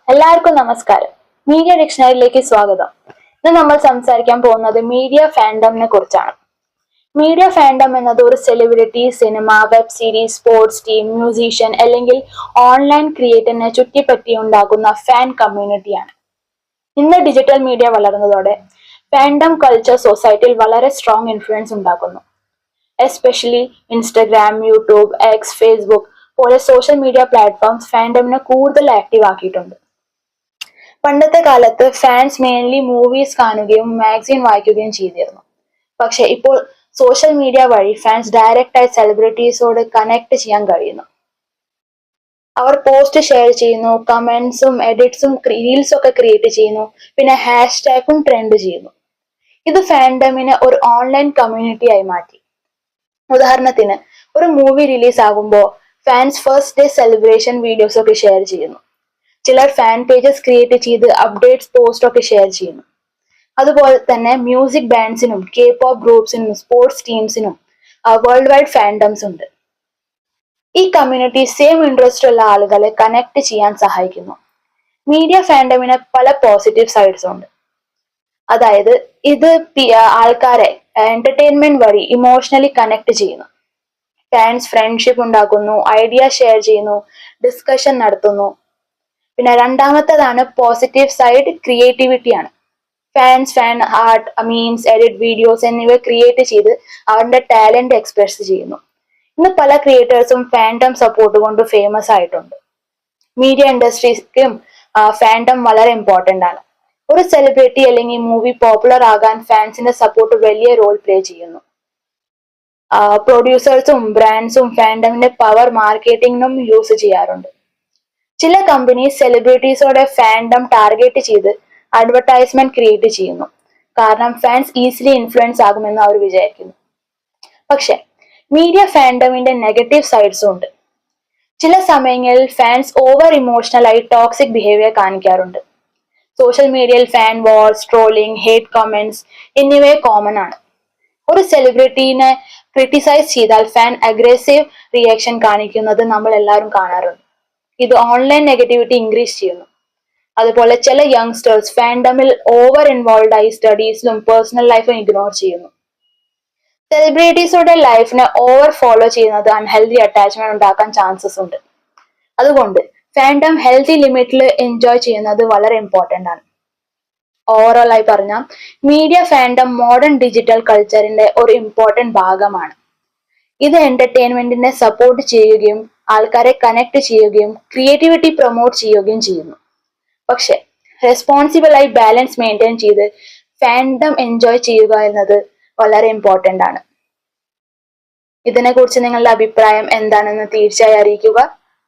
എല്ലാവർക്കും നമസ്കാരം. മീഡിയ ഡിക്ഷണറിയിലേക്ക് സ്വാഗതം. ഇന്ന് നമ്മൾ സംസാരിക്കാൻ പോകുന്നത് മീഡിയ ഫാൻഡമിനെ കുറിച്ചാണ്. മീഡിയ ഫാൻഡം എന്നത് ഒരു celebrity, cinema, web series, sports team, musician അല്ലെങ്കിൽ ഓൺലൈൻ ക്രിയേറ്ററിനെ ചുറ്റിപ്പറ്റി ഉണ്ടാകുന്ന ഫാൻ കമ്മ്യൂണിറ്റിയാണ്. ഇന്ന് ഡിജിറ്റൽ മീഡിയ വളർന്നതോടെ ഫാൻഡം കൾച്ചർ സൊസൈറ്റിയിൽ വളരെ സ്ട്രോങ് ഇൻഫ്ലുവൻസ് ഉണ്ടാക്കുന്നു. Especially Instagram, YouTube, X, Facebook പോലെ സോഷ്യൽ മീഡിയ പ്ലാറ്റ്ഫോംസ് ഫാൻഡമിനെ കൂടുതൽ ആക്റ്റീവ് ആക്കിയിട്ടുണ്ട്. പണ്ടത്തെ കാലത്ത് ഫാൻസ് മെയിൻലി മൂവീസ് കാണുകയും മാഗസിൻ വായിക്കുകയും ചെയ്തിരുന്നു. പക്ഷെ ഇപ്പോൾ സോഷ്യൽ മീഡിയ വഴി ഫാൻസ് ഡയറക്റ്റ് ആയി സെലിബ്രിറ്റീസോട് കണക്ട് ചെയ്യാൻ കഴിയുന്നു. അവർ പോസ്റ്റ് ഷെയർ ചെയ്യുന്നു, കമന്റ്സും എഡിറ്റ്സും റീൽസും ഒക്കെ ക്രിയേറ്റ് ചെയ്യുന്നു, പിന്നെ ഹാഷ്ടാഗും ട്രെൻഡ് ചെയ്യുന്നു. ഇത് ഫാൻഡമിനെ ഒരു ഓൺലൈൻ കമ്മ്യൂണിറ്റി ആയി മാറ്റി. ഉദാഹരണത്തിന്, ഒരു മൂവി റിലീസ് ആകുമ്പോൾ fans first day celebration videos ഒക്കെ ഷെയർ ചെയ്യുന്നു. ചിലർ ഫാൻ പേജസ് ക്രിയേറ്റ് ചെയ്ത് അപ്ഡേറ്റ്സ് പോസ്റ്റ് ഒക്കെ ഷെയർ ചെയ്യുന്നു. അതുപോലെ തന്നെ മ്യൂസിക് ബാൻഡ്സിനും K-pop ഗ്രൂപ്പ്സിനും സ്പോർട്സ് ടീംസിനും വേൾഡ് വൈഡ് ഫാൻഡംസ് ഉണ്ട്. ഈ കമ്മ്യൂണിറ്റി സെയിം ഇൻട്രസ്റ്റ് ഉള്ള ആളുകളെ കണക്ട് ചെയ്യാൻ സഹായിക്കുന്നു. മീഡിയ ഫാൻഡമിന് പല പോസിറ്റീവ് സൈഡ്സ് ഉണ്ട്. അതായത് ഇത് ആൾക്കാരെ എന്റർടൈൻമെന്റ് വഴി ഇമോഷണലി കണക്ട് ചെയ്യുന്നു. ഫാൻസ് ഫ്രണ്ട്ഷിപ്പ് ഉണ്ടാക്കുന്നു, ഐഡിയ ഷെയർ ചെയ്യുന്നു, ഡിസ്കഷൻ നടത്തുന്നു. പിന്നെ രണ്ടാമത്തേതാണ് പോസിറ്റീവ് സൈഡ്, ക്രിയേറ്റിവിറ്റിയാണ്. Fans fan art, memes, edit videos എന്നിവ ക്രിയേറ്റ് ചെയ്ത് അവരുടെ ടാലന്റ് എക്സ്പ്രസ് ചെയ്യുന്നു. ഇന്ന് പല ക്രിയേറ്റേഴ്സും ഫാൻഡം സപ്പോർട്ട് കൊണ്ട് ഫേമസ് ആയിട്ടുണ്ട്. മീഡിയ ഇൻഡസ്ട്രീക്കും ഫാൻഡം വളരെ ഇമ്പോർട്ടന്റ് ആണ്. ഒരു സെലിബ്രിറ്റി അല്ലെങ്കിൽ മൂവി പോപ്പുലർ ആകാൻ ഫാൻസിന്റെ സപ്പോർട്ട് വലിയ റോൾ പ്ലേ ചെയ്യുന്നു. പ്രൊഡ്യൂസേഴ്സും ബ്രാൻഡ്സും ഫാൻഡമിന്റെ പവർ മാർക്കറ്റിംഗിനും യൂസ് ചെയ്യാറുണ്ട്. ചില കമ്പനീസ് സെലിബ്രിറ്റീസോടെ ഫാൻഡം ടാർഗറ്റ് ചെയ്ത് അഡ്വർടൈസ്മെന്റ് ക്രിയേറ്റ് ചെയ്യുന്നു. കാരണം ഫാൻസ് ഈസിലി ഇൻഫ്ലുവൻസ് ആകുമെന്ന് അവർ വിചാരിക്കുന്നു. പക്ഷെ മീഡിയ ഫാൻഡമിന്റെ നെഗറ്റീവ് സൈഡ്സും ഉണ്ട്. ചില സമയങ്ങളിൽ ഫാൻസ് ഓവർ ഇമോഷണൽ ആയി ടോക്സിക് ബിഹേവിയർ കാണിക്കാറുണ്ട്. സോഷ്യൽ മീഡിയയിൽ fan wars, trolling, hate comments എന്നിവ കോമൺ ആണ്. ഒരു സെലിബ്രിറ്റീനെ ക്രിട്ടിസൈസ് ചെയ്താൽ ഫാൻ അഗ്രസീവ് റിയാക്ഷൻ കാണിക്കുന്നത് നമ്മൾ എല്ലാവരും കാണാറുണ്ട്. ഇത് ഓൺലൈൻ നെഗറ്റിവിറ്റി ഇൻക്രീസ് ചെയ്യുന്നു. അതുപോലെ ചില യങ്സ്റ്റേഴ്സ് ഫാൻഡമിൽ ഓവർ ഇൻവോൾവ് ആയി സ്റ്റഡീസിലും പേഴ്സണൽ ലൈഫും ഇഗ്നോർ ചെയ്യുന്നു. സെലിബ്രിറ്റീസുടെ ലൈഫിനെ ഓവർ ഫോളോ ചെയ്യുന്നത് അൺഹെൽത്തി അറ്റാച്ച്മെന്റ് ഉണ്ടാക്കാൻ ചാൻസസ് ഉണ്ട്. അതുകൊണ്ട് ഫാൻഡം ഹെൽത്തി ലിമിറ്റിൽ എൻജോയ് ചെയ്യുന്നത് വളരെ ഇമ്പോർട്ടന്റ് ആണ്. ഓവറോൾ ആയി പറഞ്ഞാൽ മീഡിയ ഫാൻഡം മോഡേൺ ഡിജിറ്റൽ കൾച്ചറിന്റെ ഒരു ഇമ്പോർട്ടന്റ് ഭാഗമാണ്. ഇത് എന്റർടൈൻമെന്റിനെ സപ്പോർട്ട് ചെയ്യുകയും ആൾക്കാരെ കണക്ട് ചെയ്യുകയും ക്രിയേറ്റിവിറ്റി പ്രൊമോട്ട് ചെയ്യുകയും ചെയ്യുന്നു. പക്ഷെ റെസ്പോൺസിബിൾ ആയി ബാലൻസ് മെയിൻറ്റെയിൻ ചെയ്ത് ഫാൻഡം എൻജോയ് ചെയ്യുക എന്നത് വളരെ ഇമ്പോർട്ടന്റ് ആണ്. ഇതിനെക്കുറിച്ച് നിങ്ങളുടെ അഭിപ്രായം എന്താണെന്ന് തീർച്ചയായും അറിയിക്കുക.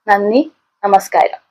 നന്ദി, നമസ്കാരം.